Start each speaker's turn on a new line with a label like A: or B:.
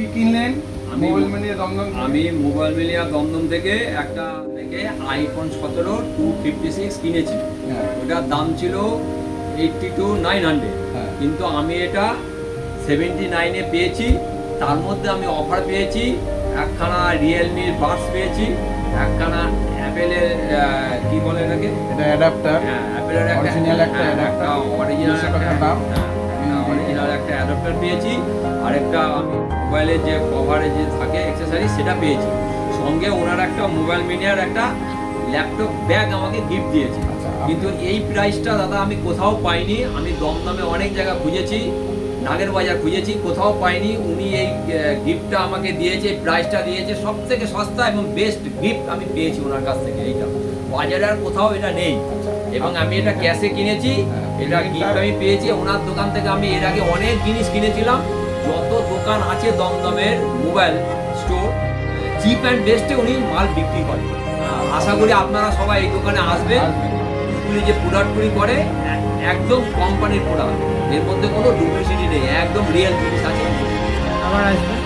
A: কি কিনলেন মোবাইল মিলিয়া দমদম থেকে?
B: আমি মোবাইল মিলিয়া দমদম থেকে একটা আইফোন 17 256 কিনেছি।
A: হ্যাঁ।
B: ওটার দাম ছিল 82,900,
A: হ্যাঁ।
B: কিন্তু আমি এটা 79-এ পেয়েছি। তার মধ্যে আমি অফার পেয়েছি, একখানা রিয়েলমির বাডস পেয়েছি, একখানা অ্যাপেলের কি বলে এটাকে,
A: এটা অ্যাডাপ্টার,
B: হ্যাঁ অ্যাপেলের একটা
A: অরিজিনাল একটা অ্যাডাপ্টার,
B: অরিজিনাল
A: 200 টাকার দাম।
B: অরিজিনাল একটা অ্যাডাপ্টার পেয়েছি, আর একটা আমি মোবাইলের যে কভারে যে থাকে অ্যাক্সেসরি সেটা পেয়েছি। সঙ্গে ওনার একটা মোবাইল মিডিয়ার একটা ল্যাপটপ ব্যাগ আমাকে গিফট দিয়েছে।
A: আচ্ছা,
B: কিন্তু এই প্রাইসটা দাদা আমি কোথাও পাইনি। আমি দমদমে অনেক জায়গা খুঁজেছি, নাগের বাজার খুঁজেছি, কোথাও পাইনি। উনি এই গিফটটা আমাকে দিয়েছে, প্রাইসটা দিয়েছে, সব থেকে সস্তা এবং বেস্ট গিফট আমি পেয়েছি ওনার কাছ থেকে। এইটা বাজারে আর কোথাও এটা নেই, এবং আমি এটা ক্যাশে কিনেছি। এটা গিফট আমি পেয়েছি ওনার দোকান থেকে। আমি এর আগে অনেক জিনিস কিনেছিলাম, যত দোকান আছে দমদমের মোবাইল স্টোর, চিপ অ্যান্ড বেস্টে উনি মাল বিক্রি করেন। আশা করি আপনারা সবাই এই দোকানে আসবেন। উনি যে প্রোডাক্টগুলি করে একদম কোম্পানির প্রোডাক্ট, এর মধ্যে কোনো ডুপ্লিসিটি নেই, একদম রিয়েল জিনিস আছে।
C: আবার আসবেন।